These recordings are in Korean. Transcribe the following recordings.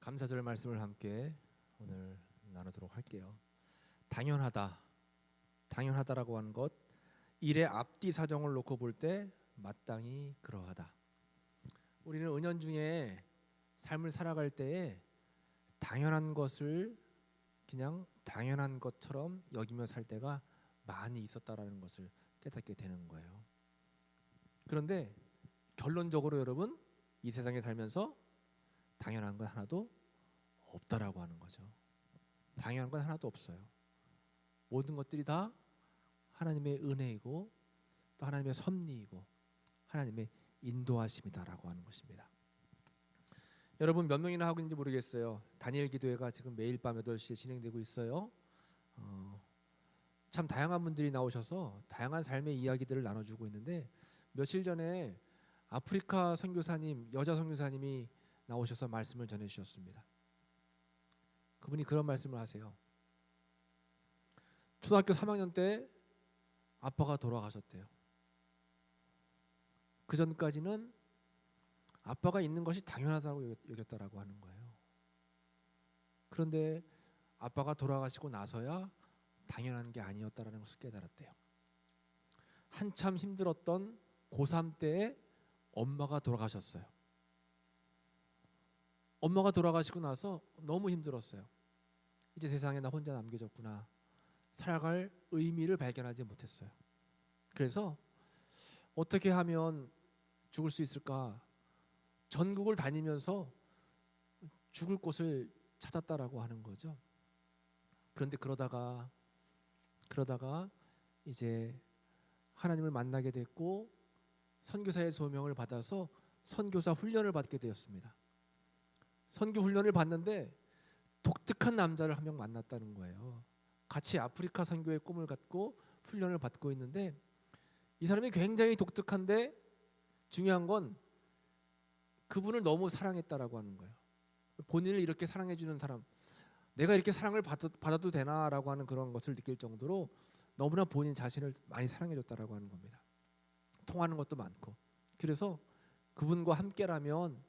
감사절 말씀을 함께 오늘 나누도록 할게요. 당연하다라고 하는 것, 일의 앞뒤 사정을 놓고 볼 때 마땅히 그러하다. 우리는 은연중에 삶을 살아갈 때에 당연한 것을 그냥 당연한 것처럼 여기며 살 때가 많이 있었다라는 것을 깨닫게 되는 거예요. 그런데 결론적으로 여러분, 이 세상에 살면서 당연한 건 하나도 없다라고 하는 거죠. 당연한 건 하나도 없어요. 모든 것들이 다 하나님의 은혜이고 또 하나님의 섭리이고 하나님의 인도하심이다라고 하는 것입니다. 여러분 몇 명이나 하고 있는지 모르겠어요. 다니엘 기도회가 지금 매일 밤 8시에 진행되고 있어요. 참 다양한 분들이 나오셔서 다양한 삶의 이야기들을 나눠주고 있는데, 며칠 전에 아프리카 선교사님, 여자 선교사님이 나오셔서 말씀을 전해주셨습니다. 그분이 그런 말씀을 하세요. 초등학교 3학년 때 아빠가 돌아가셨대요. 그 전까지는 아빠가 있는 것이 당연하다고 여겼다라고 하는 거예요. 그런데 아빠가 돌아가시고 나서야 당연한 게 아니었다라는 것을 깨달았대요. 한참 힘들었던 고3 때에 엄마가 돌아가셨어요. 엄마가 돌아가시고 나서 너무 힘들었어요. 이제 세상에 나 혼자 남겨졌구나. 살아갈 의미를 발견하지 못했어요. 그래서 어떻게 하면 죽을 수 있을까? 전국을 다니면서 죽을 곳을 찾았다라고 하는 거죠. 그런데 그러다가 이제 하나님을 만나게 됐고 선교사의 소명을 받아서 선교사 훈련을 받게 되었습니다. 선교 훈련을 받는데 독특한 남자를 한 명 만났다는 거예요. 같이 아프리카 선교의 꿈을 갖고 훈련을 받고 있는데 이 사람이 굉장히 독특한데 중요한 건 그분을 너무 사랑했다라고 하는 거예요. 본인을 이렇게 사랑해 주는 사람, 내가 이렇게 사랑을 받아도 되나라고 하는 그런 것을 느낄 정도로 너무나 본인 자신을 많이 사랑해 줬다라고 하는 겁니다. 통하는 것도 많고. 그래서 그분과 함께라면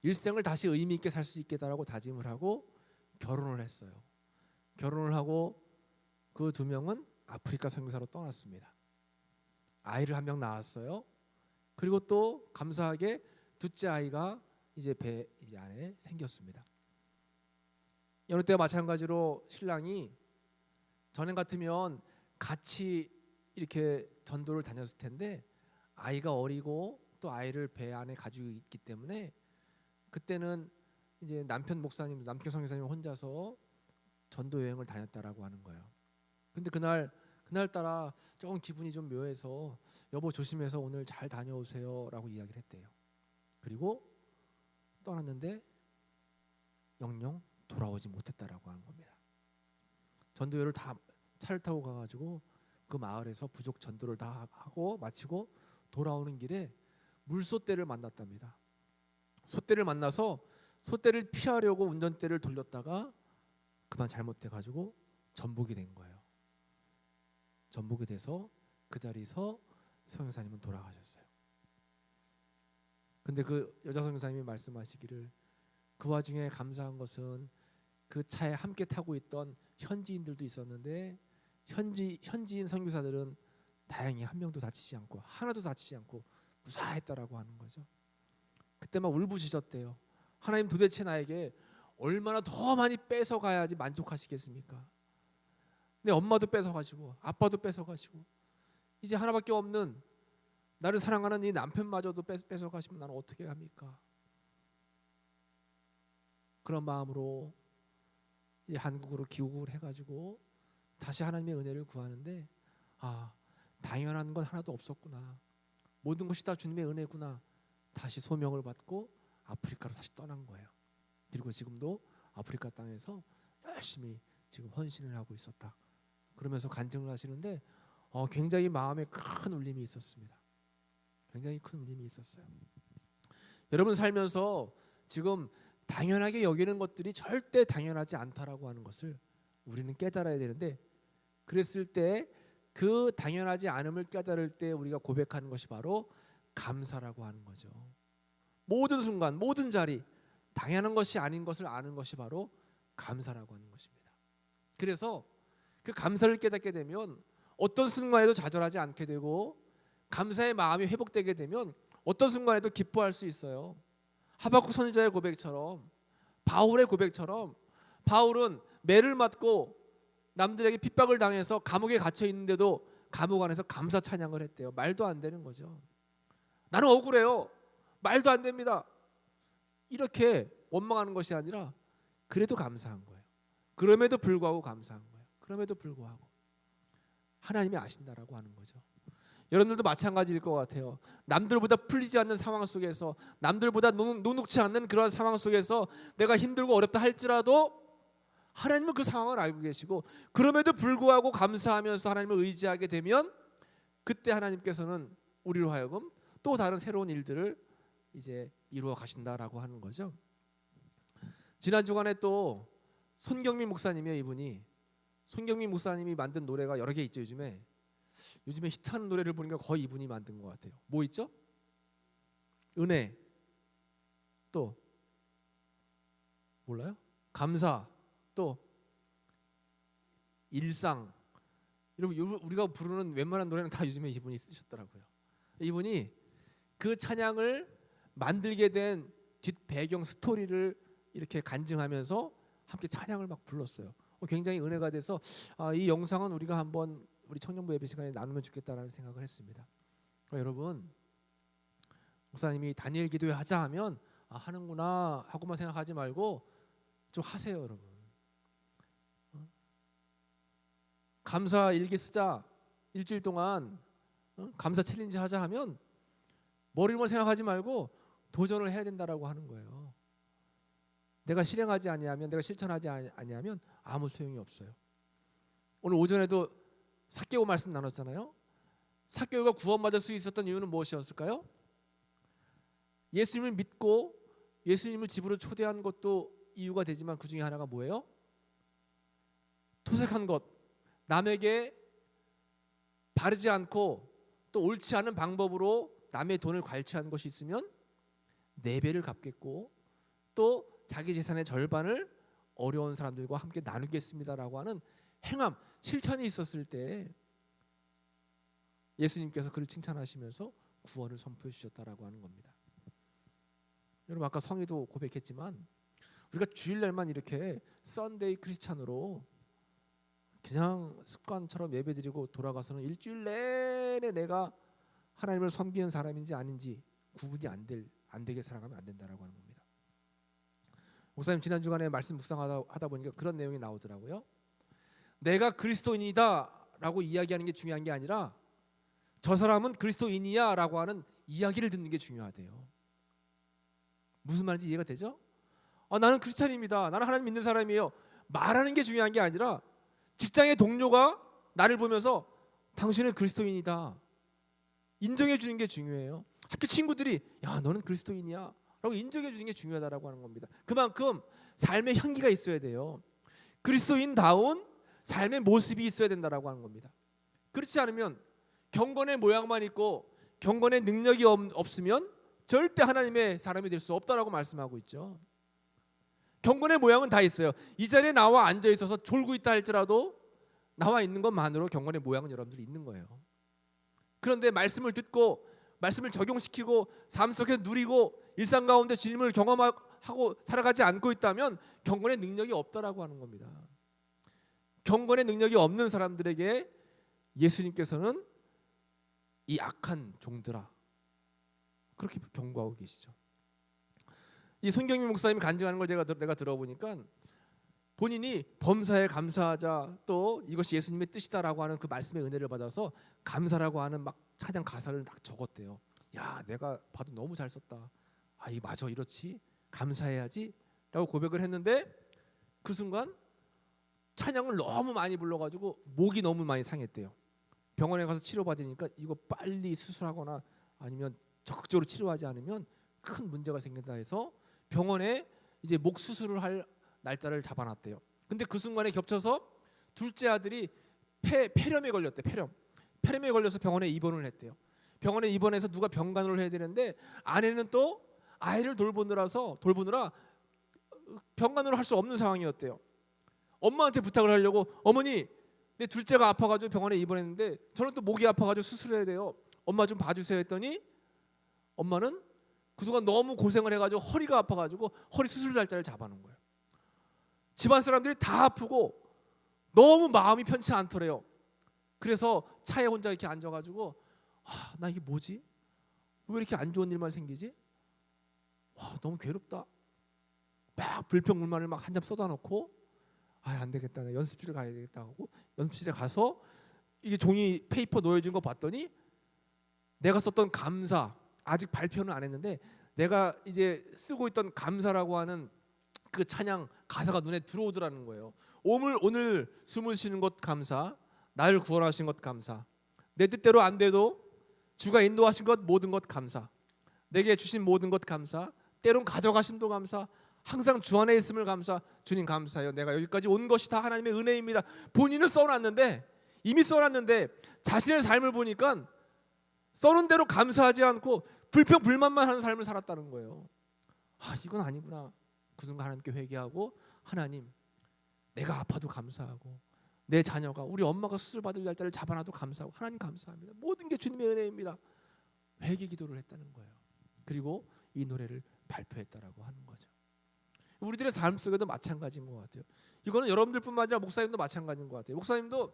일생을 다시 의미 있게 살 수 있겠다라고 다짐을 하고 결혼을 했어요. 결혼을 하고 그 2명은 아프리카 선교사로 떠났습니다. 아이를 1명 낳았어요. 그리고 또 감사하게 둘째 아이가 이제 배 안에 생겼습니다. 여느 때와 마찬가지로 신랑이 전에 같으면 같이 이렇게 전도를 다녔을 텐데 아이가 어리고 또 아이를 배 안에 가지고 있기 때문에 그때는 이제 남편 선교사님 혼자서 전도 여행을 다녔다라고 하는 거예요. 근데 그날따라 조금 기분이 좀 묘해서 여보 조심해서 오늘 잘 다녀오세요라고 이야기를 했대요. 그리고 떠났는데 영영 돌아오지 못했다라고 하는 겁니다. 전도여를 다 차를 타고 가가지고 그 마을에서 부족 전도를 다 하고 마치고 돌아오는 길에 물소떼를 만났답니다. 소떼를 만나서 소떼를 피하려고 운전대를 돌렸다가 그만 잘못돼가지고 전복이 된 거예요. 전복이 돼서 그 자리에서 선교사님은 돌아가셨어요. 근데 그 여자 선교사님이 말씀하시기를 그 와중에 감사한 것은 그 차에 함께 타고 있던 현지인들도 있었는데 현지인 선교사들은 다행히 한 명도 다치지 않고 하나도 다치지 않고 무사했다라고 하는 거죠. 그때 막 울부짖었대요. 하나님 도대체 나에게 얼마나 더 많이 뺏어가야지 만족하시겠습니까? 내 엄마도 뺏어가시고 아빠도 뺏어가시고 이제 하나밖에 없는 나를 사랑하는 이 남편마저도 뺏어가시면 나는 어떻게 합니까? 그런 마음으로 이제 한국으로 귀국을 해가지고 다시 하나님의 은혜를 구하는데 당연한 건 하나도 없었구나. 모든 것이 다 주님의 은혜구나. 다시 소명을 받고 아프리카로 다시 떠난 거예요. 그리고 지금도 아프리카 땅에서 열심히 지금 헌신을 하고 있었다. 그러면서 간증을 하시는데 굉장히 마음에 큰 울림이 있었습니다. 굉장히 큰 울림이 있었어요. 여러분 살면서 지금 당연하게 여기는 것들이 절대 당연하지 않다라고 하는 것을 우리는 깨달아야 되는데, 그랬을 때 그 당연하지 않음을 깨달을 때 우리가 고백하는 것이 바로 감사라고 하는 거죠. 모든 순간, 모든 자리, 당연한 것이 아닌 것을 아는 것이 바로 감사라고 하는 것입니다. 그래서 그 감사를 깨닫게 되면 어떤 순간에도 좌절하지 않게 되고, 감사의 마음이 회복되게 되면 어떤 순간에도 기뻐할 수 있어요. 하박국 선지자의 고백처럼, 바울의 고백처럼, 바울은 매를 맞고 남들에게 핍박을 당해서 감옥에 갇혀 있는데도 감옥 안에서 감사 찬양을 했대요. 말도 안 되는 거죠. 나는 억울해요. 말도 안 됩니다. 이렇게 원망하는 것이 아니라 그래도 감사한 거예요. 그럼에도 불구하고 감사한 거예요. 그럼에도 불구하고 하나님이 아신다라고 하는 거죠. 여러분들도 마찬가지일 것 같아요. 남들보다 풀리지 않는 상황 속에서, 남들보다 녹록지 않는 그런 상황 속에서 내가 힘들고 어렵다 할지라도 하나님은 그 상황을 알고 계시고, 그럼에도 불구하고 감사하면서 하나님을 의지하게 되면 그때 하나님께서는 우리로 하여금 또 다른 새로운 일들을 이제 이루어 가신다라고 하는 거죠. 지난 주간에 또 손경민 목사님이요, 이분이 손경민 목사님이 만든 노래가 여러 개 있죠. 요즘에 히트하는 노래를 보니까 거의 이분이 만든 것 같아요. 뭐 있죠? 은혜, 또 몰라요? 감사, 또 일상. 여러분, 우리가 부르는 웬만한 노래는 다 요즘에 이분이 쓰셨더라고요. 이분이 그 찬양을 만들게 된 뒷 배경 스토리를 이렇게 간증하면서 함께 찬양을 막 불렀어요. 굉장히 은혜가 돼서 이 영상은 우리가 한번 우리 청년부 예배 시간에 나누면 좋겠다라는 생각을 했습니다. 여러분, 목사님이 다니엘 기도회 하자 하면 하는구나 하고만 생각하지 말고 좀 하세요, 여러분. 감사 일기 쓰자, 일주일 동안 감사 챌린지 하자 하면 머리로만 생각하지 말고 도전을 해야 된다라고 하는 거예요. 내가 실행하지 아니하면, 내가 실천하지 아니하면 아무 소용이 없어요. 오늘 오전에도 삭개오 말씀 나눴잖아요. 삭개오가 구원받을 수 있었던 이유는 무엇이었을까요? 예수님을 믿고 예수님을 집으로 초대한 것도 이유가 되지만 그 중에 하나가 뭐예요? 토색한 것, 남에게 바르지 않고 또 옳지 않은 방법으로 남의 돈을 괄취한 것이 있으면 4배를 갚겠고, 또 자기 재산의 절반을 어려운 사람들과 함께 나누겠습니다라고 하는 행함, 실천이 있었을 때 예수님께서 그를 칭찬하시면서 구원을 선포해 주셨다라고 하는 겁니다. 여러분, 아까 성희도 고백했지만 우리가 주일날만 이렇게 썬데이 크리스찬으로 그냥 습관처럼 예배드리고 돌아가서는 일주일 내내 내가 하나님을 섬기는 사람인지 아닌지 구분이 안 되게 살아가면 안 된다라고 하는 겁니다. 목사님 지난 주간에 말씀 묵상하다 보니까 그런 내용이 나오더라고요. 내가 그리스도인이다라고 이야기하는 게 중요한 게 아니라 저 사람은 그리스도인이야라고 하는 이야기를 듣는 게 중요하대요. 무슨 말인지 이해가 되죠? 나는 크리스찬입니다. 나는 하나님 믿는 사람이에요. 말하는 게 중요한 게 아니라 직장의 동료가 나를 보면서 당신은 그리스도인이다 인정해 주는 게 중요해요. 학교 친구들이 야 너는 그리스도인이야 라고 인정해 주는 게 중요하다라고 하는 겁니다. 그만큼 삶의 향기가 있어야 돼요. 그리스도인다운 삶의 모습이 있어야 된다라고 하는 겁니다. 그렇지 않으면 경건의 모양만 있고 경건의 능력이 없으면 절대 하나님의 사람이 될 수 없다라고 말씀하고 있죠. 경건의 모양은 다 있어요. 이 자리에 나와 앉아 있어서 졸고 있다 할지라도 나와 있는 것만으로 경건의 모양은 여러분들이 있는 거예요. 그런데 말씀을 듣고 말씀을 적용시키고 삶 속에서 누리고 일상 가운데 주님을 경험하고 살아가지 않고 있다면 경건의 능력이 없다라고 하는 겁니다. 경건의 능력이 없는 사람들에게 예수님께서는 이 악한 종들아 그렇게 경고하고 계시죠. 이 손경민 목사님이 간증하는 걸 내가 들어보니까 본인이 범사에 감사하자 또 이것이 예수님의 뜻이다라고 하는 그 말씀의 은혜를 받아서 감사라고 하는 막 찬양 가사를 딱 적었대요. 야 내가 봐도 너무 잘 썼다. 이 맞아 이렇지 감사해야지 라고 고백을 했는데 그 순간 찬양을 너무 많이 불러가지고 목이 너무 많이 상했대요. 병원에 가서 치료받으니까 이거 빨리 수술하거나 아니면 적극적으로 치료하지 않으면 큰 문제가 생긴다 해서 병원에 이제 목 수술을 할 날짜를 잡아놨대요. 근데 그 순간에 겹쳐서 둘째 아들이 폐렴에 걸렸대. 폐렴에 걸려서 병원에 입원을 했대요. 병원에 입원해서 누가 병간호를 해야 되는데 아내는 또 아이를 돌보느라 병간호를 할 수 없는 상황이었대요. 엄마한테 부탁을 하려고 어머니 내 둘째가 아파가지고 병원에 입원했는데 저는 또 목이 아파가지고 수술해야 돼요. 엄마 좀 봐주세요 했더니 엄마는 그동안 너무 고생을 해가지고 허리가 아파가지고 허리 수술 날짜를 잡아놓은 거예요. 집안 사람들이 다 아프고 너무 마음이 편치 않더래요. 그래서 차에 혼자 이렇게 앉아가지고 나 이게 뭐지? 왜 이렇게 안 좋은 일만 생기지? 너무 괴롭다. 막 불평불만을 막 한 잠 쏟아놓고 안 되겠다. 나 연습실에 가야 되겠다 하고 연습실에 가서 이게 종이 페이퍼 놓여진 거 봤더니 내가 썼던 감사, 아직 발표는 안 했는데 내가 이제 쓰고 있던 감사라고 하는 그 찬양 가사가 눈에 들어오더라는 거예요. 오늘 숨을 쉬는 것 감사, 나를 구원하신 것 감사, 내 뜻대로 안 돼도 주가 인도하신 것 모든 것 감사, 내게 주신 모든 것 감사, 때론 가져가심도 감사, 항상 주 안에 있음을 감사. 주님 감사해요. 내가 여기까지 온 것이 다 하나님의 은혜입니다. 본인은 이미 써놨는데 자신의 삶을 보니까 써놓은 대로 감사하지 않고 불평 불만만 하는 삶을 살았다는 거예요. 이건 아니구나. 그 순간 하나님께 회개하고 하나님 내가 아파도 감사하고 내 자녀가 우리 엄마가 수술 받을 날짜를 잡아놔도 감사하고 하나님 감사합니다. 모든 게 주님의 은혜입니다. 회개 기도를 했다는 거예요. 그리고 이 노래를 발표했다라고 하는 거죠. 우리들의 삶 속에도 마찬가지인 것 같아요. 이거는 여러분들뿐만 아니라 목사님도 마찬가지인 것 같아요. 목사님도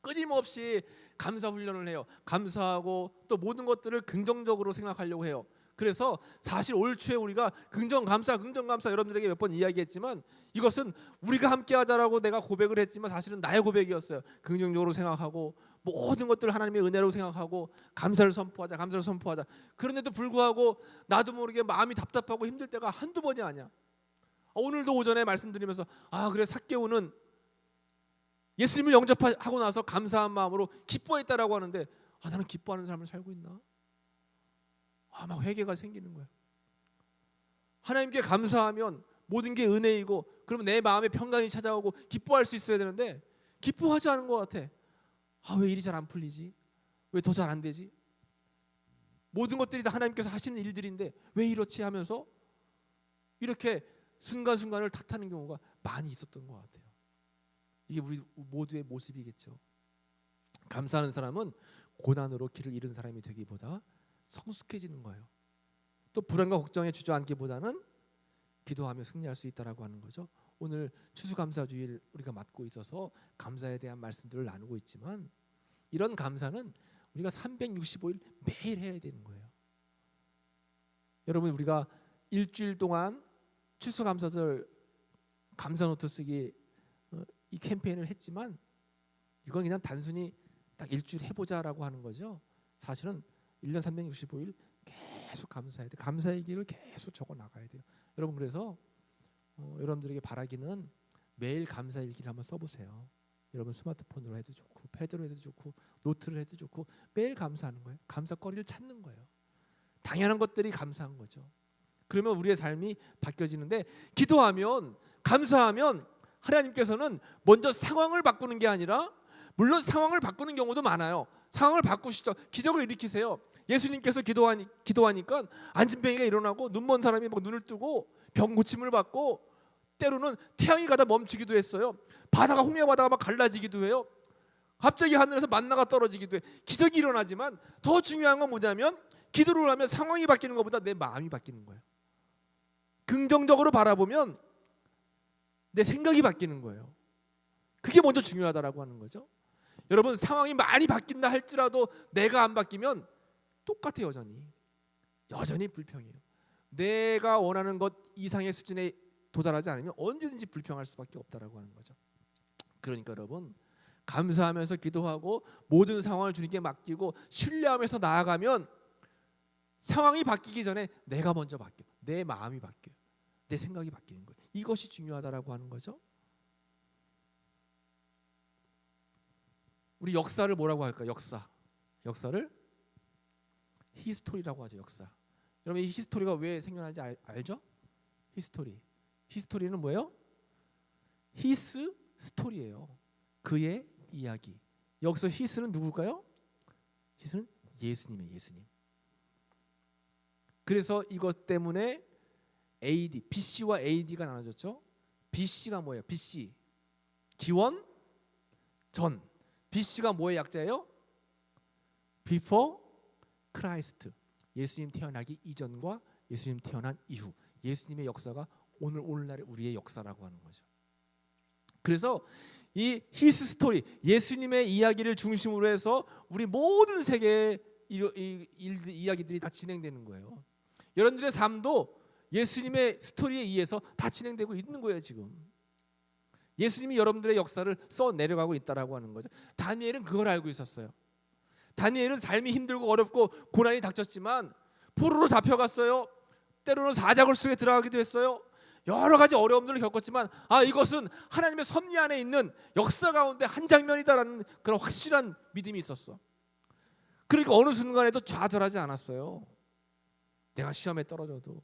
끊임없이 감사 훈련을 해요. 감사하고 또 모든 것들을 긍정적으로 생각하려고 해요. 그래서 사실 올 초에 우리가 긍정 감사 여러분들에게 몇 번 이야기했지만 이것은 우리가 함께하자라고 내가 고백을 했지만 사실은 나의 고백이었어요. 긍정적으로 생각하고 모든 것들을 하나님의 은혜로 생각하고 감사를 선포하자. 그런데도 불구하고 나도 모르게 마음이 답답하고 힘들 때가 한두 번이 아니야. 오늘도 오전에 말씀드리면서 그래 삭개오는 예수님을 영접하고 나서 감사한 마음으로 기뻐했다라고 하는데 나는 기뻐하는 삶을 살고 있나? 막 회개가 생기는 거예요. 하나님께 감사하면 모든 게 은혜이고 그러면 내 마음에 평강이 찾아오고 기뻐할 수 있어야 되는데 기뻐하지 않은 것 같아. 왜 일이 잘 안 풀리지? 왜 더 잘 안 되지? 모든 것들이 다 하나님께서 하시는 일들인데 왜 이렇지 하면서 이렇게 순간순간을 탓하는 경우가 많이 있었던 것 같아요. 이게 우리 모두의 모습이겠죠. 감사하는 사람은 고난으로 길을 잃은 사람이 되기보다 성숙해지는 거예요. 또 불안과 걱정에 주저앉기보다는 기도하며 승리할 수 있다라고 하는 거죠. 오늘 추수감사주일 우리가 맞고 있어서 감사에 대한 말씀들을 나누고 있지만 이런 감사는 우리가 365일 매일 해야 되는 거예요. 여러분 우리가 일주일 동안 추수감사절 감사노트 쓰기 이 캠페인을 했지만 이건 그냥 단순히 딱 일주일 해보자라고 하는 거죠. 사실은 1년 365일 계속 감사해야 돼요. 감사의 길을 계속 적어 나가야 돼요. 여러분 그래서 여러분들에게 바라기는 매일 감사의 일기를 한번 써보세요. 여러분 스마트폰으로 해도 좋고 패드로 해도 좋고 노트를 해도 좋고 매일 감사하는 거예요. 감사거리를 찾는 거예요. 당연한 것들이 감사한 거죠. 그러면 우리의 삶이 바뀌어지는데 기도하면 감사하면 하나님께서는 먼저 상황을 바꾸는 게 아니라 물론 상황을 바꾸는 경우도 많아요. 상황을 바꾸시죠. 기적을 일으키세요. 예수님께서 기도하니까 안진뱅이가 일어나고 눈먼 사람이 막 눈을 뜨고 병 고침을 받고 때로는 태양이 가다 멈추기도 했어요. 바다가 홍해 바다가 막 갈라지기도 해요. 갑자기 하늘에서 만나가 떨어지기도 해. 기적이 일어나지만 더 중요한 건 뭐냐면 기도를 하면 상황이 바뀌는 것보다 내 마음이 바뀌는 거예요. 긍정적으로 바라보면 내 생각이 바뀌는 거예요. 그게 먼저 중요하다라고 하는 거죠. 여러분 상황이 많이 바뀐다 할지라도 내가 안 바뀌면 똑같아 여전히 불평해요. 내가 원하는 것 이상의 수준에 도달하지 않으면 언제든지 불평할 수밖에 없다라고 하는 거죠. 그러니까 여러분 감사하면서 기도하고 모든 상황을 주님께 맡기고 신뢰하면서 나아가면 상황이 바뀌기 전에 내가 먼저 바뀌어. 내 마음이 바뀌어요. 내 생각이 바뀌는 거예요. 이것이 중요하다라고 하는 거죠. 우리 역사를 뭐라고 할까요? 역사를 히스토리라고 하죠. 역사. 여러분 이 히스토리가 왜 생겨나는지 알죠? 히스토리는 뭐예요? 히스 스토리예요. 그의 이야기. 여기서 히스는 누굴까요? 히스는 예수님이에요. 예수님. 그래서 이것 때문에 AD, BC와 AD가 나눠졌죠. BC가 뭐예요? BC 기원 전. BC가 뭐의 약자예요? Before Christ. 예수님 태어나기 이전과 예수님 태어난 이후. 예수님의 역사가 오늘날의 우리의 역사라고 하는 거죠. 그래서 이 히스 스토리, 예수님의 이야기를 중심으로 해서 우리 모든 세계의 이야기들이 다 진행되는 거예요. 여러분들의 삶도 예수님의 스토리에 의해서 다 진행되고 있는 거예요. 지금 예수님이 여러분들의 역사를 써 내려가고 있다라고 하는 거죠. 다니엘은 그걸 알고 있었어요. 다니엘은 삶이 힘들고 어렵고 고난이 닥쳤지만 포로로 잡혀갔어요. 때로는 사자굴 속에 들어가기도 했어요. 여러 가지 어려움들을 겪었지만 이것은 하나님의 섭리 안에 있는 역사 가운데 한 장면이다라는 그런 확실한 믿음이 있었어. 그러니까 어느 순간에도 좌절하지 않았어요. 내가 시험에 떨어져도,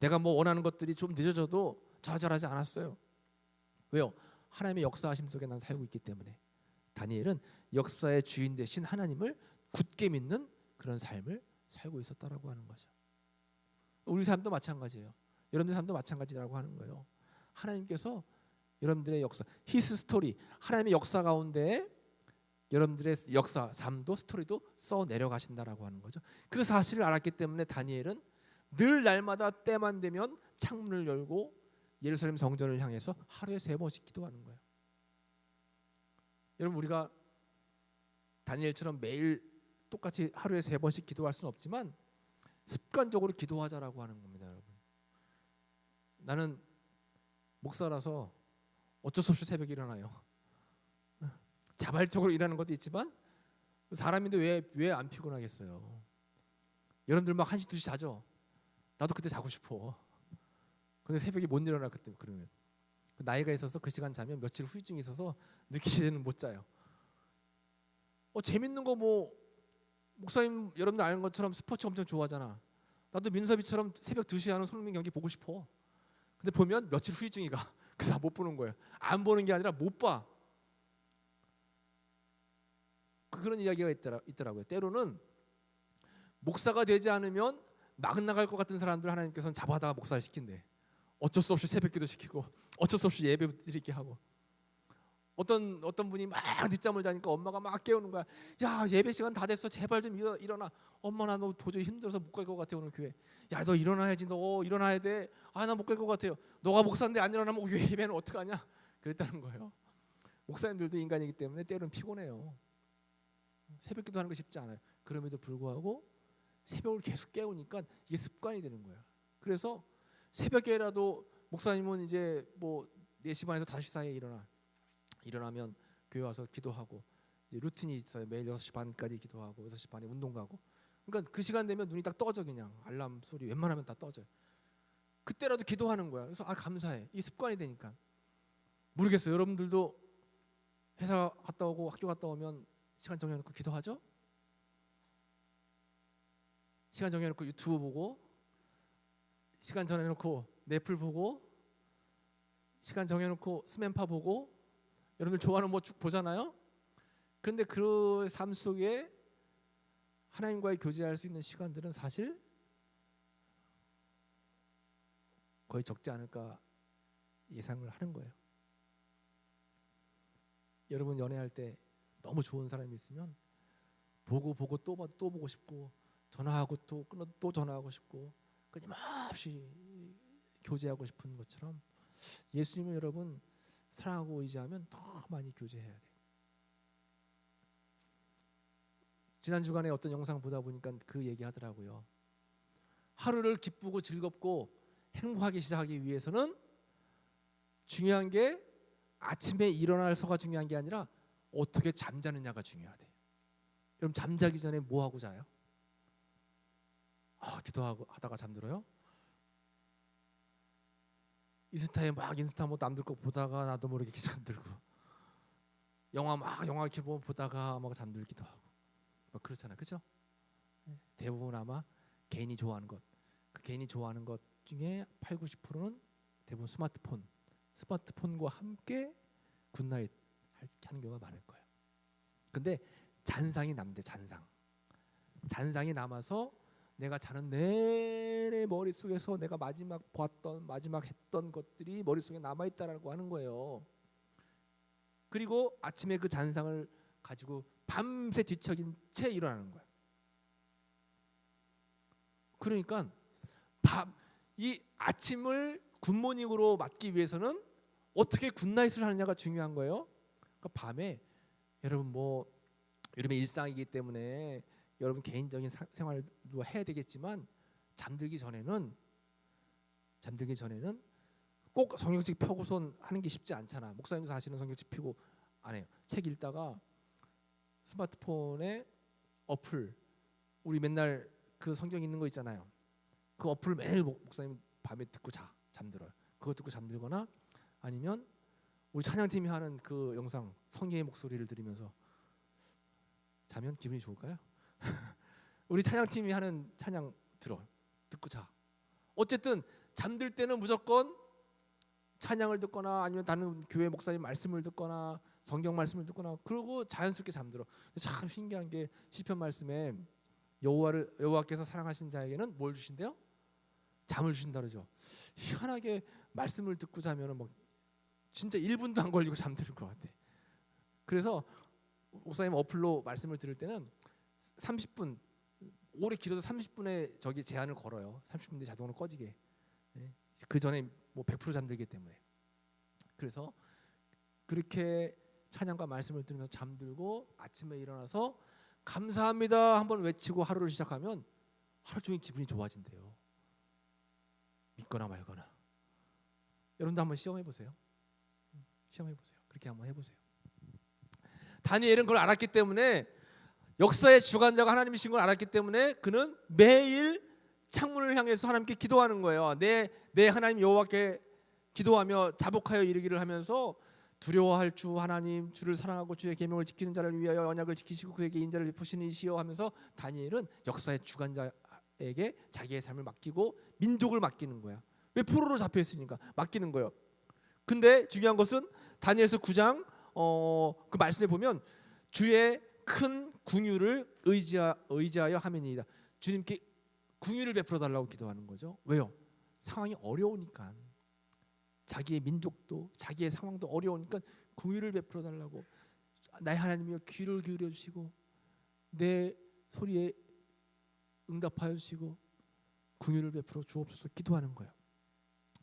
내가 뭐 원하는 것들이 좀 늦어져도 좌절하지 않았어요. 왜요? 하나님의 역사하심 속에 난 살고 있기 때문에. 다니엘은 역사의 주인 되신 하나님을 굳게 믿는 그런 삶을 살고 있었다라고 하는 거죠. 우리 삶도 마찬가지예요. 여러분들 삶도 마찬가지라고 하는 거예요. 하나님께서 여러분들의 역사, 히스 스토리, 하나님의 역사 가운데 여러분들의 역사, 삶도 스토리도 써 내려가신다라고 하는 거죠. 그 사실을 알았기 때문에 다니엘은 늘 날마다 때만 되면 창문을 열고 예루살렘 성전을 향해서 하루에 3번씩 기도하는 거예요. 여러분, 우리가 다니엘처럼 매일 똑같이 하루에 3번씩 기도할 수는 없지만 습관적으로 기도하자라고 하는 겁니다. 여러분, 나는 목사라서 어쩔 수 없이 새벽에 일어나요. 자발적으로 일하는 것도 있지만 사람인데 왜 안 피곤하겠어요. 여러분들 막 1시 2시 자죠. 나도 그때 자고 싶어. 근데 새벽에 못 일어나. 그때 그러면 나이가 있어서 그 시간 자면 며칠 후유증이 있어서 늦게 시에는 못 자요. 재밌는 거 뭐 목사님 여러분들 아는 것처럼 스포츠 엄청 좋아하잖아. 나도 민섭이처럼 새벽 2시에 하는 손흥민 경기 보고 싶어. 근데 보면 며칠 후유증이 가. 그래서 못 보는 거예요. 안 보는 게 아니라 못 봐. 그런 이야기가 있더라고요. 때로는 목사가 되지 않으면 막 나갈 것 같은 사람들 하나님께서는 잡아다가 목사를 시킨대. 어쩔 수 없이 새벽기도 시키고 어쩔 수 없이 예배 드리게 하고. 어떤 분이 막 늦잠을 자니까 엄마가 막 깨우는 거야. 야, 예배 시간 다 됐어. 제발 좀 일어나. 엄마, 나 너 도저히 힘들어서 못 갈 것 같아 오늘 교회. 야, 너 일어나야지. 너 일어나야 돼. 나 못 갈 것 같아요. 너가 목사인데 안 일어나면 예배는 어떡하냐. 그랬다는 거예요. 목사님들도 인간이기 때문에 때로는 피곤해요. 새벽기도 하는 거 쉽지 않아요. 그럼에도 불구하고 새벽을 계속 깨우니까 이게 습관이 되는 거예요. 그래서 새벽에라도 목사님은 이제 뭐 4시 반에서 5시 사이에 일어나면 교회 와서 기도하고, 이제 루틴이 있어요. 매일 6시 반까지 기도하고 6시 반에 운동 가고. 그러니까 그 시간 되면 눈이 딱 떠져. 그냥 알람 소리 웬만하면 다 떠져요. 그때라도 기도하는 거야. 그래서 감사해. 이게 습관이 되니까. 모르겠어요. 여러분들도 회사 갔다 오고 학교 갔다 오면 시간 정해놓고 기도하죠? 시간 정해놓고 유튜브 보고, 시간 정해놓고 넷플 보고, 시간 정해놓고 스맨파 보고, 여러분들 좋아하는 뭐 쭉 보잖아요. 그런데 그 삶 속에 하나님과의 교제할 수 있는 시간들은 사실 거의 적지 않을까 예상을 하는 거예요. 여러분 연애할 때 너무 좋은 사람이 있으면 보고 또 보고 싶고, 전화하고 또 끊어도 또 전화하고 싶고, 끊임없이 교제하고 싶은 것처럼 예수님을 여러분 사랑하고 의지하면 더 많이 교제해야 돼요. 지난 주간에 어떤 영상 보다 보니까 그 얘기 하더라고요. 하루를 기쁘고 즐겁고 행복하게 시작하기 위해서는 중요한 게 아침에 일어나서가 중요한 게 아니라 어떻게 잠자느냐가 중요하대요. 여러분, 잠자기 전에 뭐 하고 자요? 기도하고 하다가 잠들어요? 인스타에 막 인스타 뭐 남들 거 보다가 나도 모르게 잠들고, 영화 이렇게 보다가 막 잠들기도 하고 막 그렇잖아요. 그렇죠? 대부분 아마 개인이 좋아하는 것, 그 개인이 좋아하는 것 중에 80~90%는 대부분 스마트폰과 함께 굿나잇 하는 경우가 많을 거예요. 근데 잔상이 남대. 잔상이 남아서 내가 자는 내내 머릿속에서 내가 마지막 보았던 마지막 했던 것들이 머릿속에 남아있다라고 하는 거예요. 그리고 아침에 그 잔상을 가지고 밤새 뒤척인 채 일어나는 거야. 그러니까 이 아침을 굿모닝으로 맞기 위해서는 어떻게 굿나잇을 하느냐가 중요한 거예요. 그러니까 밤에 여러분 여러분의 일상이기 때문에 여러분 개인적인 생활도 해야 되겠지만 잠들기 전에는 꼭 성경책 펴고선 하는 게 쉽지 않잖아. 목사님도 사실은 성경책 펴고 안 해요. 책 읽다가 스마트폰에 어플 우리 맨날 그 성경 있는 거 있잖아요. 그 어플 매일 목사님 밤에 듣고 잠들어요. 그거 듣고 잠들거나 아니면 우리 찬양팀이 하는 그 영상 성경의 목소리를 들으면서 자면 기분이 좋을까요? 우리 찬양팀이 하는 찬양 듣고 자. 어쨌든 잠들 때는 무조건 찬양을 듣거나 아니면 다른 교회 목사님 말씀을 듣거나 성경 말씀을 듣거나 그러고 자연스럽게 잠들어. 참 신기한 게 시편 말씀에 여호와께서 사랑하신 자에게는 뭘 주신대요? 잠을 주신다 그러죠. 희한하게 말씀을 듣고 자면은 진짜 1분도 안 걸리고 잠드는 것 같아. 그래서 목사님 어플로 말씀을 들을 때는 30분 오래 길어도 30분에 저기 제한을 걸어요. 30분 뒤에 자동으로 꺼지게. 그 전에 100% 잠들기 때문에. 그래서 그렇게 찬양과 말씀을 들으면서 잠들고 아침에 일어나서 감사합니다 한번 외치고 하루를 시작하면 하루 종일 기분이 좋아진대요. 믿거나 말거나. 여러분도 한번 시험해 보세요. 그렇게 한번 해보세요. 다니엘은 그걸 알았기 때문에 역사의 주관자가 하나님이신 걸 알았기 때문에 그는 매일 창문을 향해서 하나님께 기도하는 거예요. 내 하나님 여호와께 기도하며 자복하여 이르기를 하면서 두려워할 주 하나님, 주를 사랑하고 주의 계명을 지키는 자를 위하여 언약을 지키시고 그에게 인자를 베푸시는 이시여 하면서 다니엘은 역사의 주관자에게 자기의 삶을 맡기고 민족을 맡기는 거야. 왜 포로로 잡혀 있으니까 맡기는 거예요. 근데 중요한 것은 다니엘서 9장 그 말씀에 보면 주의 큰 궁유를 의지하여 하면이다. 주님께 궁유를 베풀어 달라고 기도하는 거죠. 왜요? 상황이 어려우니까. 자기의 민족도 자기의 상황도 어려우니까 궁유를 베풀어 달라고. 나의 하나님이여 귀를 기울여 주시고 내 소리에 응답하여 주시고 궁유를 베풀어 주옵소서 기도하는 거예요.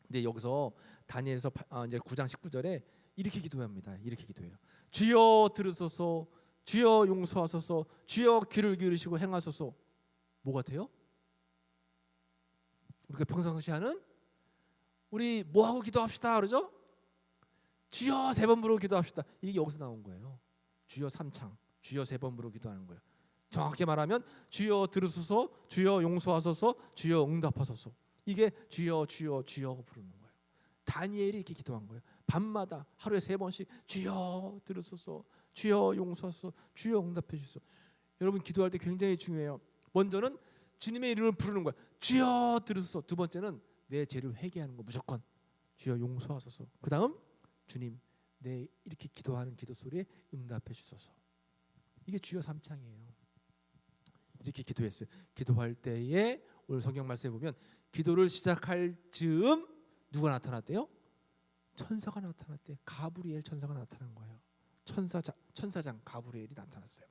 근데 여기서 다니엘서 이제 9장 19절에 이렇게 기도합니다. 이렇게 기도해요. 주여 들으소서, 주여 용서하소서, 주여 귀를 기울이시고 행하소서. 뭐 같아요? 우리가 평상시 하는 우리 뭐 하고 기도합시다 그러죠? 주여 3번 부르고 기도합시다. 이게 여기서 나온 거예요. 주여 3창, 주여 3번 부르고 기도하는 거예요. 정확하게 말하면 주여 들으소서, 주여 용서하소서, 주여 응답하소서. 이게 주여 주여 주여 부르는 거예요. 다니엘이 이렇게 기도한 거예요. 밤마다 하루에 3번씩 주여 들으소서, 주여 용서하소서, 주여 응답해 주소서. 여러분 기도할 때 굉장히 중요해요. 먼저는 주님의 이름을 부르는 거예요. 주여 들으소서. 두 번째는 내 죄를 회개하는 거 무조건 주여 용서하소서. 그 다음 주님 내 이렇게 기도하는 기도 소리에 응답해 주소서. 이게 주여 3창이에요. 이렇게 기도했어요. 기도할 때에 오늘 성경 말씀에 보면 기도를 시작할 즈음 누가 나타났대요? 천사가 나타났대. 가브리엘 천사가 나타난 거예요. 천사장 가브리엘이 나타났어요.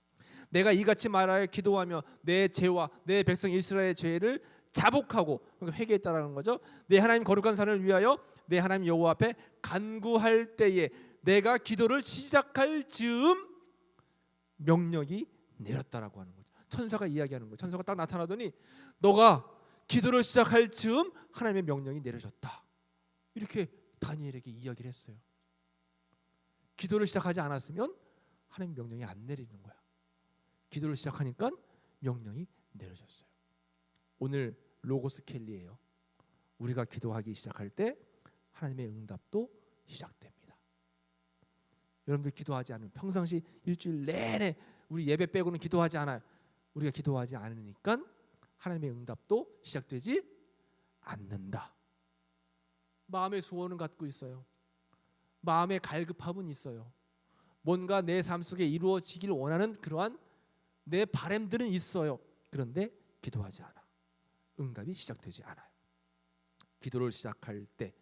내가 이같이 말하여 기도하며 내 죄와 내 백성 이스라엘의 죄를 자복하고 그러니까 회개했다라는 거죠. 내 하나님 거룩한 산을 위하여 내 하나님 여호와 앞에 간구할 때에 내가 기도를 시작할 즈음 명령이 내렸다라고 하는 거죠. 천사가 이야기하는 거예요. 천사가 딱 나타나더니 너가 기도를 시작할 즈음 하나님의 명령이 내려졌다. 이렇게 다니엘에게 이야기를 했어요. 기도를 시작하지 않았으면 하나님 명령이 안 내리는 거야. 기도를 시작하니까 명령이 내려졌어요. 오늘 로고스 켈리예요. 우리가 기도하기 시작할 때 하나님의 응답도 시작됩니다. 여러분들 기도하지 않으면 평상시 일주일 내내 우리 예배 빼고는 기도하지 않아요. 우리가 기도하지 않으니까 하나님의 응답도 시작되지 않는다. 마음의 소원은 갖고 있어요. 마음의 갈급함은 있어요. 뭔가 내 삶 속에 이루어지길 원하는 그러한 내 바람들은 있어요. 그런데 기도하지 않아. 응답이 시작되지 않아요. 기도를 시작할 때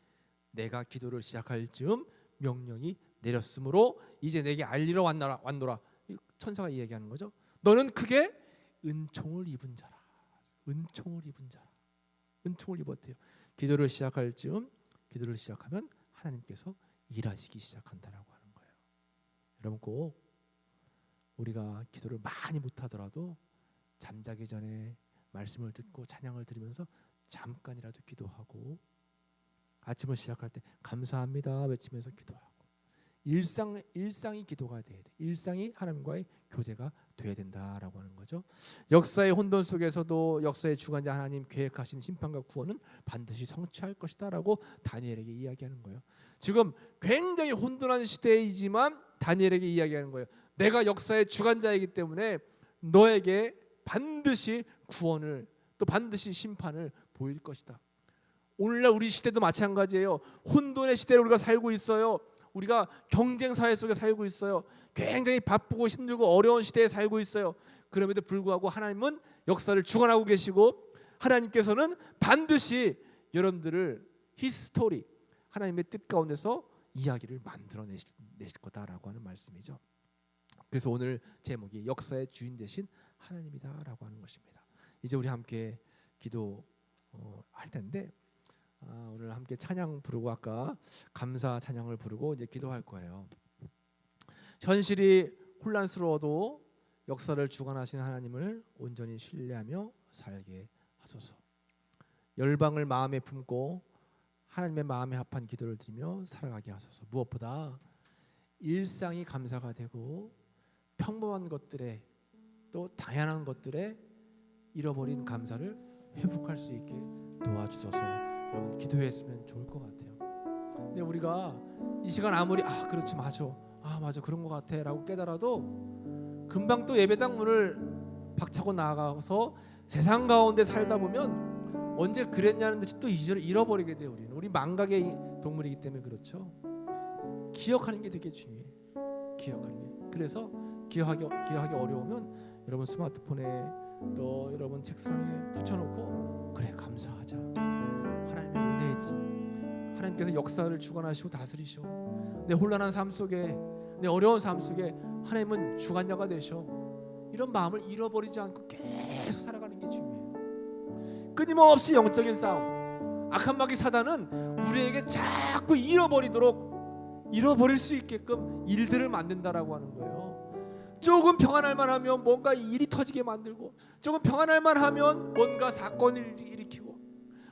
내가 기도를 시작할 즈음 명령이 내렸으므로 이제 내게 알리러 왔노라. 천사가 이야기하는 거죠. 너는 크게 은총을 입은 자라. 은총을 입은 자라. 은총을 입었대요. 기도를 시작할 즈음 기도를 시작하면 하나님께서 일하시기 시작한다라고 하는 거예요. 여러분 꼭 우리가 기도를 많이 못하더라도 잠자기 전에 말씀을 듣고 찬양을 들으면서 잠깐이라도 기도하고 아침을 시작할 때 감사합니다 외치면서 기도하고 일상이 기도가 돼야 돼. 일상이 하나님과의 교제가 돼야 된다라고 하는 거죠. 역사의 혼돈 속에서도 역사의 주관자 하나님 계획하신 심판과 구원은 반드시 성취할 것이다라고 다니엘에게 이야기하는 거예요. 지금 굉장히 혼돈한 시대이지만 다니엘에게 이야기하는 거예요. 내가 역사의 주관자이기 때문에 너에게 반드시 구원을 또 반드시 심판을 보일 것이다. 오늘날 우리 시대도 마찬가지예요. 혼돈의 시대를 우리가 살고 있어요. 우리가 경쟁 사회 속에 살고 있어요. 굉장히 바쁘고 힘들고 어려운 시대에 살고 있어요. 그럼에도 불구하고 하나님은 역사를 주관하고 계시고 하나님께서는 반드시 여러분들을 히스토리 하나님의 뜻 가운데서 이야기를 만들어내실 거다라고 하는 말씀이죠. 그래서 오늘 제목이 역사의 주인 되신 하나님이다라고 하는 것입니다. 이제 우리 함께 기도할 텐데 오늘 함께 찬양 부르고 아까 감사 찬양을 부르고 이제 기도할 거예요. 현실이 혼란스러워도 역사를 주관하신 하나님을 온전히 신뢰하며 살게 하소서. 열방을 마음에 품고 하나님의 마음에 합한 기도를 드리며 살아가게 하소서. 무엇보다 일상이 감사가 되고 평범한 것들에 또 다양한 것들에 잃어버린 감사를 회복할 수 있게 도와주소서. 여러분 기도했으면 좋을 것 같아요. 근데 우리가 이 시간 아무리 그렇지 맞아 그런 것 같아 라고 깨달아도 금방 또 예배당 문을 박차고 나가서 세상 가운데 살다 보면 언제 그랬냐는 듯이 또 잃어버리게 돼요. 우리 망각의 동물이기 때문에 그렇죠. 기억하는 게 되게 중요해요. 기억하는 게. 그래서 기억하기 어려우면 여러분 스마트폰에 또 여러분 책상에 붙여놓고 그래 감사하자. 하나님의 은혜이지. 하나님께서 역사를 주관하시고 다스리셔. 내 혼란한 삶 속에 내 어려운 삶 속에 하나님은 주관자가 되셔. 이런 마음을 잃어버리지 않고 계속 살아가는 게 중요해요. 끊임없이 영적인 싸움. 악한 마귀 사단은 우리에게 자꾸 잃어버릴 수 있게끔 일들을 만든다라고 하는 거예요. 조금 평안할만 하면 뭔가 일이 터지게 만들고 조금 평안할만 하면 뭔가 사건을 일으키고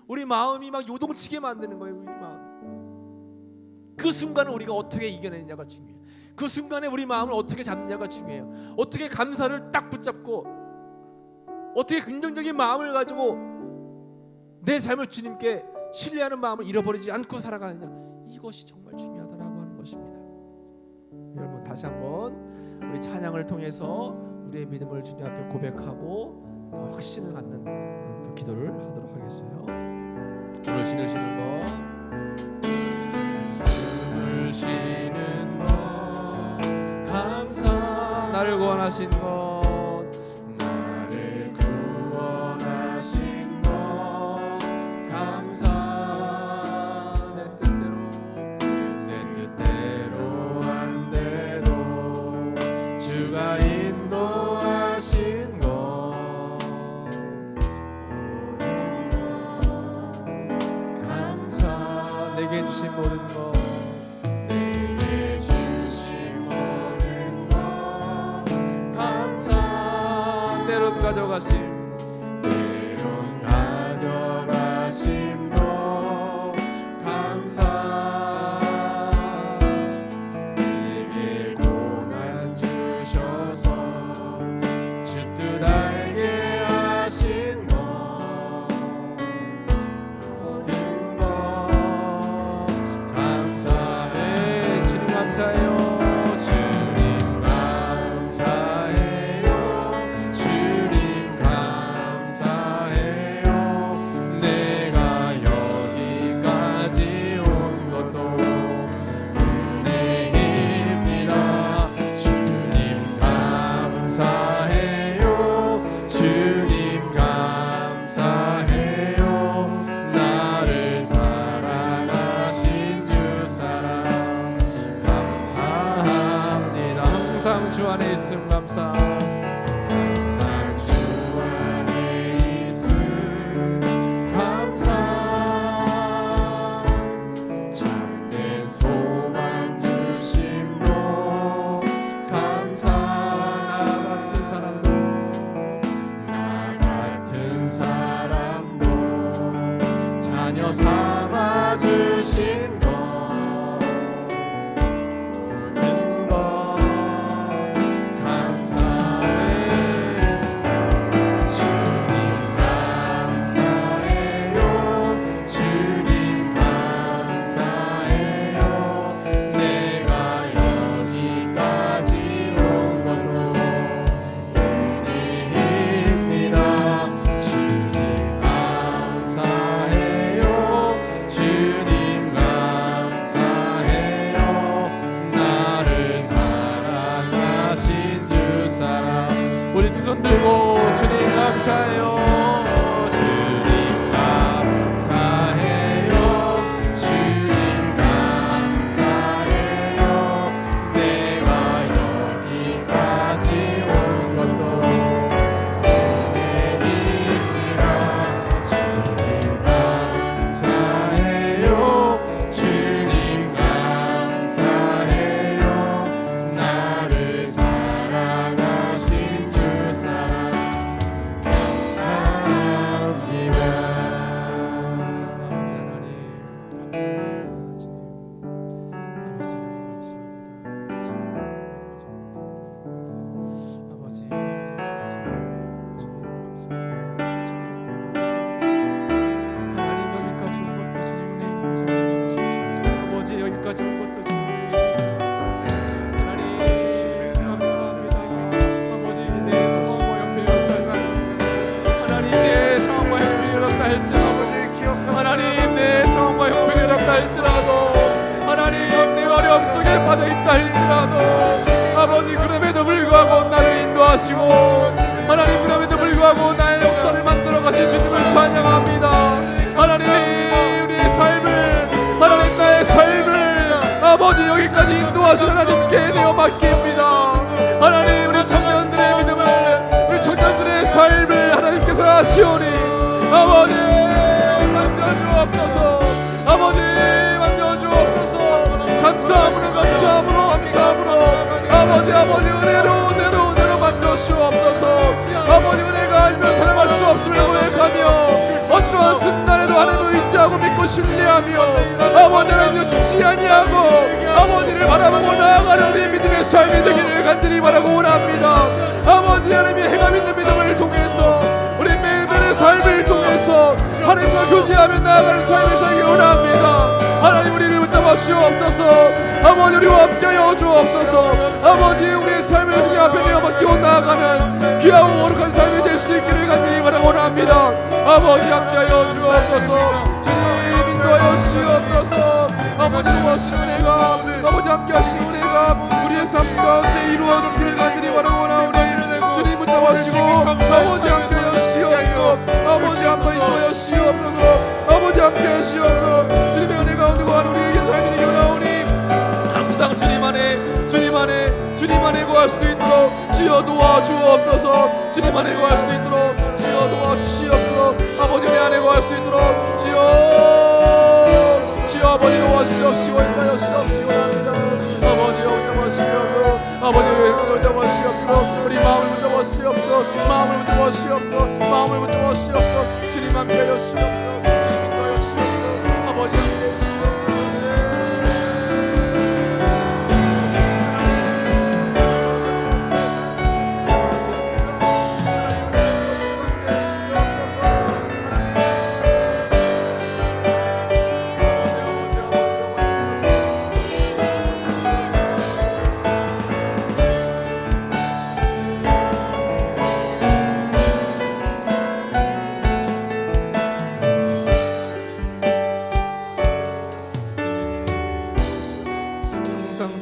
우리 마음이 막 요동치게 만드는 거예요. 우리 마음. 그 순간을 우리가 어떻게 이겨내느냐가 중요해요. 그 순간에 우리 마음을 어떻게 잡느냐가 중요해요. 어떻게 감사를 딱 붙잡고 어떻게 긍정적인 마음을 가지고 내 삶을 주님께 신뢰하는 마음을 잃어버리지 않고 살아가느냐. 이것이 정말 중요하다라고 하는 것입니다. 여러분 다시 한번 우리 찬양을 통해서 우리의 믿음을 주님 앞에 고백하고 더 확신을 갖는 또 기도를 하도록 하겠어요. 오늘 신을 쉬는 거 숨을 쉬는 것 감사 나를 구원하신 것 나를 구원하신 것 감사 내 뜻대로 안 돼도 주가 인도하신 것 감사 내게 주신 모든 것 내게 주신 모든 것 감사 때론 가져가심 것 감사 내게 고난 주셔서 주 뜻 알게 하신 것 모든 것 감사해 주님 감사해요 주님 감사해요 주님 감사해요 손 들고 주님 감사해요. 주님 감사해요. 주님 감사해요. 내가 여기까지 온 것도 은혜입니다. 주님 감사해요. 주님 감사해요. 나를 사랑하신 주 사랑 감사합니다. 아버지 여기까지 온 것도 주님 하나님 감사합니다. 아버지 내 상황과 형편이 어떻다 할지라도 하나님 내 상황과 형편이 어떻다 할지라도 하나님 내 상황과 형편이 어떻다 할지라도 하나님 내 어려움 속에 빠져있다 할지라도 아버지 그럼에도 불구하고 나를 인도하시고 하나님 그럼에도 불구하고 나의 역사를 만들어 가신 주님을 찬양합니다. 하나님 우리의 삶을 하나님 나의 삶을 아버지 여기까지 인도하신 하나님께 내어 맡깁니다. 하나님 우리 청년들의 믿음을 우리 청년들의 삶을 하나님께서 하시오니 아버지 만져주옵소서. 아버지 만져주옵소서. 감사함으로 감사함으로 감사함으로 아버지 은혜로 만져주옵소서. 아버지 은혜가 아니면 살아갈 수 없음을 고백하며 어떠한 순간에도 하나님을 의지하고 믿고 신뢰하며 아버지 하나님을 지치 아니하고 아버지를 바라보고 나아가는 우리의 믿음의 삶이 되기를 간절히 바라고 원합니다. 아버지 하나님의 행함 있는 믿음을 통해서 우리 매일매일의 삶을 통해서 하나님과 교제하며 나아가는 삶을 살기 원합니다. 하나님 우리를 붙잡아 주옵소서. 아버지 우리와 함께하여 주옵소서. 아버지 우리의 삶을 주님 앞에 내어 맡기고 나아가는 귀하고 거룩한 삶이 될 수 있기를 간절히 바라고 원합니다. 아버지 함께하여 주옵소서. 주님 인도하여 주옵소서. 아버지 도와주시는 은혜가 아버지 함께하시는 은혜가 우리의 삶 가운데 이루어지기를 간절히 바라고 원하오니 주님 붙잡아주시고 아버지 함께하여 주옵소서. 아버지 한번 인도하여 주옵소서. 아버지 함께하여 주옵소서. 주님의 은혜 가운데 거하는 우리에게 삶이 되기 원하오니 항상 주님 안에 거할 수 있도록 주여 도와주옵소서. 주님 안에 거할 수 있도록 주여 도와주시옵소서. 아버지 은혜 안에 거할 수 있도록 주여 아버지 도와주시옵시고 인도하여 주시옵시고 합니다. 아버지 붙잡아주시옵소서. 아버지 붙잡아주시옵소서. 우리 마음을 붙잡아주시옵소서. 마음을 붙잡아주시옵소서. 주님 함께하여 주시옵소서. 주님 인도하여 주시옵소서. 아버지 함께하여 주시옵소서.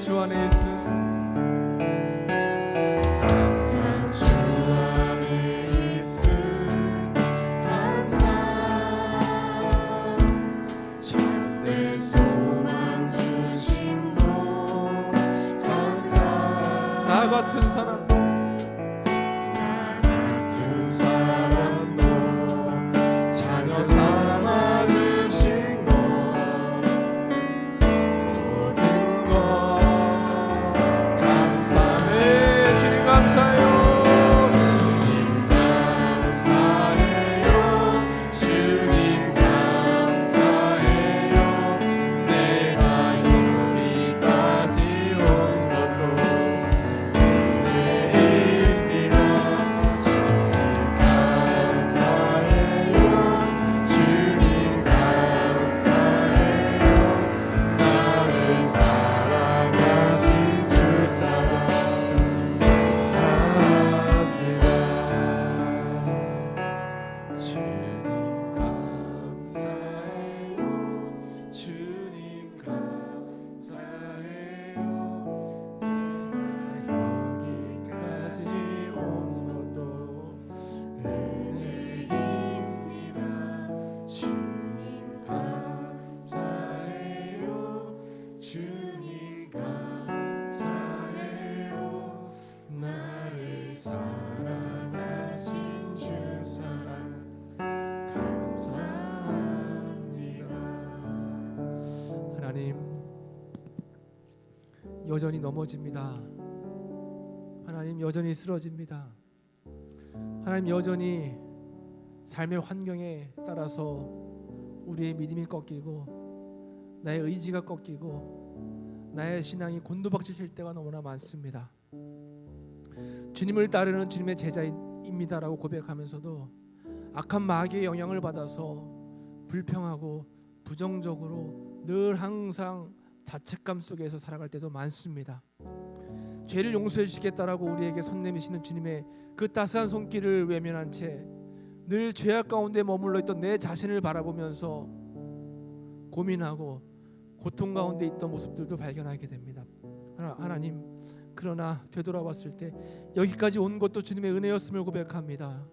주 안에 있음 항상 주 안에 있음 감사 참된 소망 주심도 감사 나 같은 사람도 자녀 삼아주신 것 모든 것 감사해. 주님 감사해요. 주님 감사해요. 내가 여기까지 온 것도 은혜입니다. 주님 감사해요. 주님 감사해요. 나를 사랑하신 주 사랑 감사합니다. 주님 감사해요. 주님 감사해요. 내가 여기까지 온 것도 여전히 넘어집니다. 하나님 여전히 쓰러집니다. 하나님 여전히 삶의 환경에 따라서 우리의 믿음이 꺾이고 나의 의지가 꺾이고 나의 신앙이 곤두박질 때가 너무나 많습니다. 주님을 따르는 주님의 제자입니다라고 고백하면서도 악한 마귀의 영향을 받아서 불평하고 부정적으로 늘 항상 자책감 속에서 살아갈 때도 많습니다. 죄를 용서해 주시겠다라고 우리에게 손 내미시는 주님의 그 따스한 손길을 외면한 채 늘 죄악 가운데 머물러 있던 내 자신을 바라보면서 고민하고 고통 가운데 있던 모습들도 발견하게 됩니다. 하나님, 그러나 되돌아봤을 때 여기까지 온 것도 주님의 은혜였음을 고백합니다.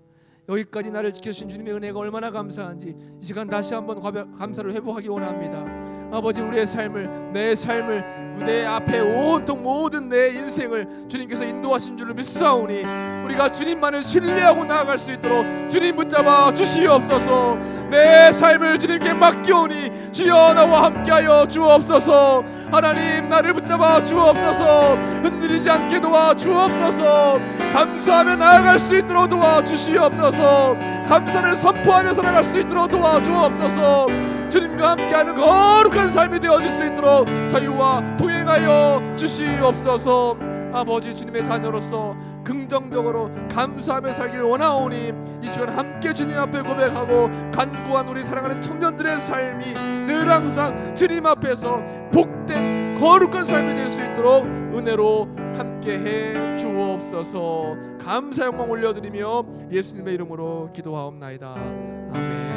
여기까지 나를 지켜주신 주님의 은혜가 얼마나 감사한지 이 시간 다시 한번 감사를 회복하기 원합니다. 아버지, 우리의 삶을, 내 삶을, 내 앞에 온통 모든 내 인생을 주님께서 인도하신 줄을 믿사오니 우리가 주님만을 신뢰하고 나아갈 수 있도록 주님 붙잡아 주시옵소서. 내 삶을 주님께 맡기오니 주여 나와 함께하여 주옵소서. 하나님, 나를 붙잡아 주옵소서. 흔들리지 않게 도와 주옵소서. 감사하며 나아갈 수 있도록 도와 주시옵소서. 감사를 선포하며 살아갈 수 있도록 도와 주옵소서. 주님과 함께하는 거룩한 삶이 되어질 수 있도록 저희와 동행하여 주시옵소서. 아버지, 주님의 자녀로서 긍정적으로 감사하며 살길 원하오니 이 시간 함께 주님 앞에 고백하고 간구한 우리 사랑하는 청년들의 삶이 늘 항상 주님 앞에서 복된 거룩한 삶이 될 수 있도록 은혜로 함께해 주옵소서. 감사 영광 올려드리며 예수님의 이름으로 기도하옵나이다. 아멘.